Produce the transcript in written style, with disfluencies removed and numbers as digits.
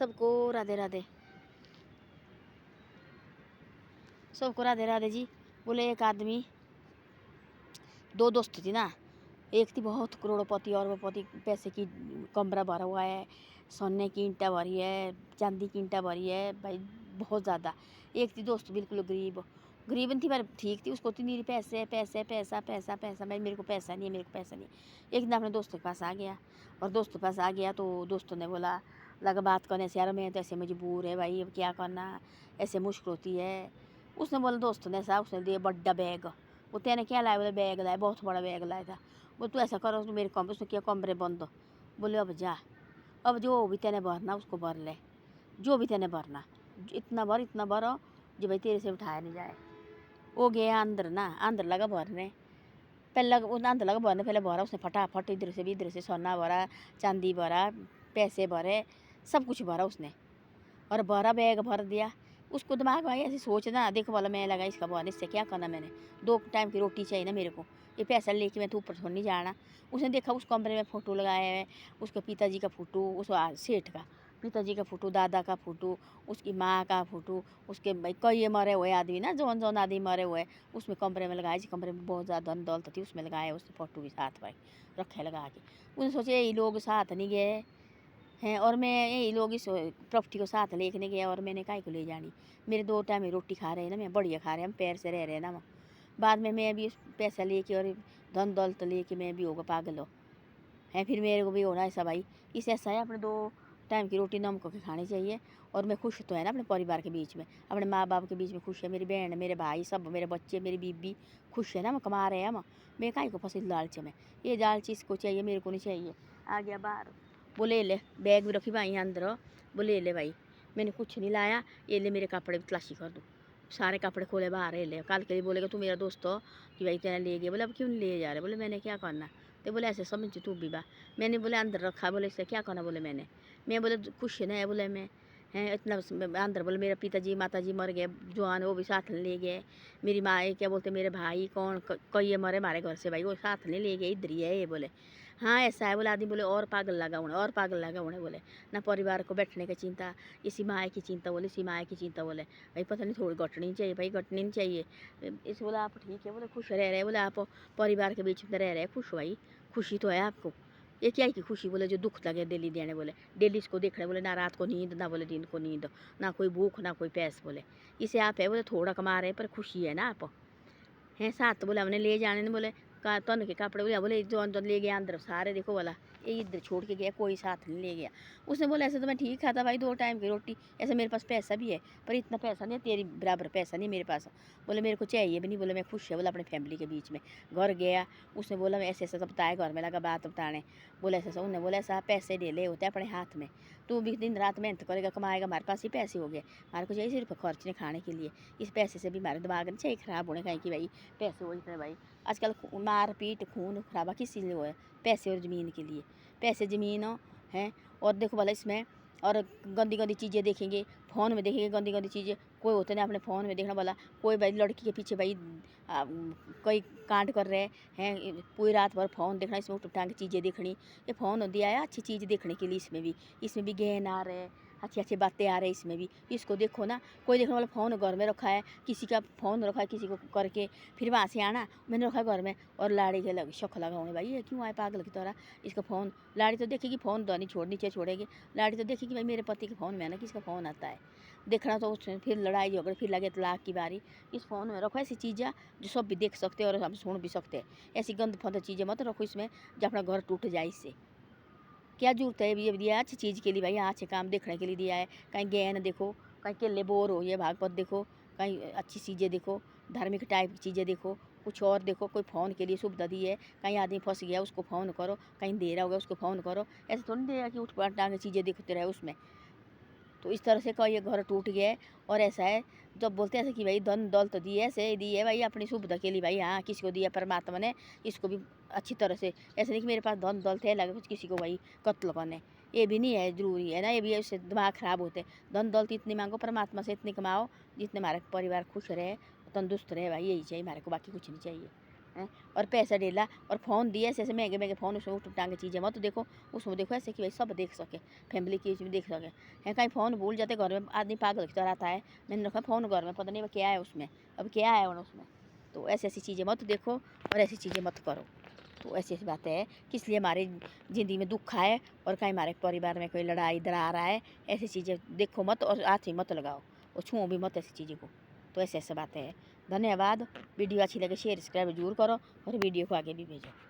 सबको राधे राधे, सबको राधे राधे जी। बोले एक आदमी, दो दोस्त थी ना, एक थी बहुत करोड़पति और वो पति पैसे की कमरा भरा हुआ है, सोने की ईंटा भरी है, चांदी की ईंटा भरी है भाई, बहुत ज़्यादा। एक थी दोस्त बिल्कुल गरीब, गरीबन थी पर ठीक थी, उसको इतनी पैसे पैसे पैसा पैसा पैसा, भाई मेरे को पैसा नहीं है, मेरे को पैसा नहीं है। एक दिन अपने दोस्त के पास आ गया, और दोस्त के पास आ गया तो दोस्तों ने बोला, लगा बात करने से, यार मैं तो ऐसे मजबूर है भाई, अब क्या करना, ऐसे मुश्किल होती है। उसने बोला, दोस्त ने ऐसा उसने दिया बड़ा बैग। वो तेने क्या लाया? बोले बैग लाया, बहुत बड़ा बैग लाया था। वो तू ऐसा करो, तो मेरे कमरे उसने किया, कमरे बंद। बोले अब जा, अब जो भी तेने भरना उसको भर ले, जो भी तेने भरना, इतना भर जो भाई तेरे से उठाया नहीं जाए। वो गया अंदर ना, अंदर लगा भरने, पहले अंदर लगा भरने, पहले भरा उसने फटाफट, इधर से भी इधर से सोना भरा, चांदी भरा, पैसे भरे, सब कुछ भरा उसने, और भरा बैग भर दिया। उसको दिमाग में आई ऐसी सोचना, देखो वाला मैं लगा इसका भरने, इससे क्या करना मैंने, 2 टाइम की रोटी चाहिए ना मेरे को, ये पैसा लेके मैं तो ऊपर थोड़ी नहीं जाना। उसने देखा उस कमरे में फ़ोटो लगाया है, उसके पिताजी का फ़ोटो, उस सेठ का पिताजी का फ़ोटो, दादा का फ़ोटो, उसकी माँ का फ़ोटो, उसके भाई कई मरे हुए आदमी ना, जौन जौन आदमी मरे हुए, उसमें कमरे में लगाए। जिस कमरे में बहुत ज़्यादा धन दौलत थी उसमें लगाया उसने फ़ोटो भी साथ भाई रखे लगा के। उन्हें सोचे यही लोग साथ नहीं गए हैं, और मैं यही लोग इस प्रॉपर्टी को साथ लेके गया, और मैंने काहे को ले जानी, मेरे 2 टाइम ही रोटी खा रहे हैं ना, मैं बढ़िया खा रहे हैं, हम पैर से रह रहे हैं ना। बाद में मैं भी पैसा लेके और धन दौलत लेके मैं भी होगा पागल हो है, फिर मेरे को भी होना ऐसा भाई। इस ऐसा है, अपने 2 टाइम की रोटी नमक के खानी चाहिए। और मैं खुश तो है ना अपने परिवार के बीच में, अपने माँ बाप के बीच में खुश है, मेरी बहन, मेरे भाई, सब मेरे बच्चे, मेरी बीबी खुश है ना, हम कमा रहे हैं हम। मैं काहे को फंसी लालच में, ये लालच इसको चाहिए, मेरे को नहीं चाहिए। आ गया बाहर, बोले ले बैग भी रखी भाई अंदर, बोले ले भाई मैंने कुछ नहीं लाया, ये ले मेरे कपड़े भी तलाशी कर दूँ, सारे कपड़े खोले बाहर ले। कल के लिए बोलेगा तू मेरा दोस्त हो कि भाई तेरा ले गया। बोले अब क्यों नहीं ले जा रहे? बोले मैंने क्या करना, तो बोले ऐसे समझ तू भी बा, मैंने बोले अंदर रखा। बोले इससे क्या करना? बोले मैं बोले खुश है ना, बोले मैं हैं इतना अंदर। बोले मेरा पिताजी माताजी मर गए जवान, वो भी साथ ले गए। मेरी माँ क्या बोलते, मेरे भाई कौन कई मरे हमारे घर से भाई, वो साथ नहीं ले गए, इधर ही है ये। बोले हाँ ऐसा है। बोले आदमी बोले और पागल लगा उन्हें, और पागल लगा उन्हें। बोले ना परिवार को बैठने की चिंता, इसी माए की चिंता, बोले इसी माए की चिंता। बोले भाई पता नहीं थोड़ी घटनी चाहिए भाई, घटनी नहीं चाहिए। इस बोला आप ठीक है, बोले खुश रह रहे, बोले आप परिवार के बीच में रह रहे खुश भाई, खुशी तो है आपको, ये क्या की खुशी? बोले जो दुख लगे डेली देने, बोले डेली इसको देख रहे, बोले ना रात को नींद, ना बोले दिन को नींद, ना कोई भूख ना कोई प्यास। बोले इसे आप है, बोले थोड़ा कमा रहे पर खुशी है ना आप हैं साथ। बोले हमने ले जाने ने, बोले का तन के कपड़े, बोले जौन जौन ले गया अंदर सारे, देखो बोला ये इधर छोड़ के गया, कोई साथ नहीं ले गया। उसने बोला ऐसे तो मैं ठीक खाता भाई 2 टाइम की रोटी, ऐसे मेरे पास पैसा भी है पर इतना पैसा नहीं है, तेरी बराबर पैसा नहीं मेरे पास। बोले मेरे को चाहिए भी नहीं, बोले मैं खुश है, बोला अपनी फैमिली के बीच में। घर गया, उसने बोला मैं ऐसे ऐसा सब बताया, घर में लगा बात बताने। बोले ऐसा ऐसा, उन्होंने बोला ऐसा पैसे ले ले होते अपने हाथ में, तू भी दिन रात मेहनत करेगा कमाएगा, हमारे पास ही पैसे हो गए, हमारे को चाहिए सिर्फ खर्चने खाने के लिए। इस पैसे से भी हमारे दिमाग नहीं चाहिए ख़राब होने का कि भाई पैसे हो इतने भाई। आजकल मार पीट खून खराबा किस चीज़ हुआ है? पैसे और ज़मीन के लिए, पैसे ज़मीन हैं। और देखो भला इसमें, और गंदी गंदी चीज़ें देखेंगे, फ़ोन में देखेंगे गंदी गंदी चीज़ें, कोई होते ना अपने फ़ोन में देखना वाला, कोई भाई लड़की के पीछे भाई कोई कांड कर रहे हैं, पूरी रात भर फ़ोन देखना, इसमें उठ उठा के चीज़ें देखनी। ये फ़ोन दिया है अच्छी चीज़ देखने के लिए, इसमें भी गहन आ रहे हैं, अच्छी अच्छी बातें आ रही है इसमें भी, इसको देखो ना। कोई देखने वाला फ़ोन घर में रखा है, किसी का फ़ोन रखा है किसी को करके, फिर वहाँ से आना मैंने रखा घर में, और लाड़ी के लग शौक लगा होने भाई ये क्यों आए पागल की तरह इसका फ़ोन। लाड़ी तो देखेगी फ़ोन तो नहीं छोड़नी चाहिए, छोड़ेगी लाड़ी तो देखेगी भाई मेरे पति के फ़ोन में है ना, किसका फ़ोन आता है देखना, तो उसमें फिर लड़ाई झगड़े, फिर लगे तलाक की बारी। इस फ़ोन में रखो ऐसी चीज़ें जो सब भी देख सकते हैं और हम सुन भी सकते हैं, ऐसी गंद फंद चीज़ें मत रखो इसमें जो अपना घर टूट जाए। इससे क्या जरूरत है? ये दिया है अच्छी चीज़ के लिए भाई, अच्छे काम देखने के लिए दिया है। कहीं ज्ञान देखो, कहीं केले बोर हो ये भागवत देखो, कहीं अच्छी चीज़ें देखो, धार्मिक टाइप की चीज़ें देखो, कुछ और देखो। कोई फ़ोन के लिए सुविधा दी है, कहीं आदमी फंस गया उसको फ़ोन करो, कहीं दे रहा होगा उसको फ़ोन करो। ऐसे थोड़ी देगा कि उठ पटांग टांग चीज़ें देखते रहे उसमें। तो इस तरह से का ये घर टूट गया है। और ऐसा है जब बोलते हैं ऐसे कि भाई धन दौलत दी है, ऐसे दी है भाई अपनी सुविधा के लिए भाई, हाँ किसी को दिया परमात्मा ने, इसको भी अच्छी तरह से, ऐसे नहीं कि मेरे पास धन दौलत है लगे कुछ किसी को भाई कत्ल करने, ये भी नहीं है ज़रूरी है ना, ये भी इससे दिमाग ख़राब होते। धन दौलत इतनी मांगो परमात्मा से, इतनी कमाओ जितने हमारा परिवार खुश रहे तंदुरुस्त रहे भाई, यही चाहिए हमारे को, बाकी कुछ नहीं चाहिए। हैं। और पैसा डेला और फ़ोन दिए ऐसे ऐसे महंगे महंगे फ़ोन, उसमें उठ टांगे चीज़ें मत देखो, उसमें देखो ऐसे कि भाई सब देख सके, फैमिली की चीज़ देख सके है। कहीं फ़ोन भूल जाते घर में, आदमी पागल की तरह आता है, मैंने रखा फ़ोन घर में, पता नहीं क्या है उसमें, अब क्या है उसमें। तो ऐसी ऐसी चीज़ें मत देखो और ऐसी चीज़ें मत करो। तो ऐसी ऐसी बातें है कि इसलिए हमारे ज़िंदगी में दुख आए और कहीं हमारे परिवार में कोई लड़ाई दरार आए, ऐसी चीज़ें देखो मत और हाथ ही मत लगाओ और छुओ भी मत ऐसी चीज़ों को। तो ऐसे ऐसे बातें हैं। धन्यवाद। वीडियो अच्छी लगे शेयर सब्सक्राइब जरूर करो और वीडियो को आगे भी भेजो।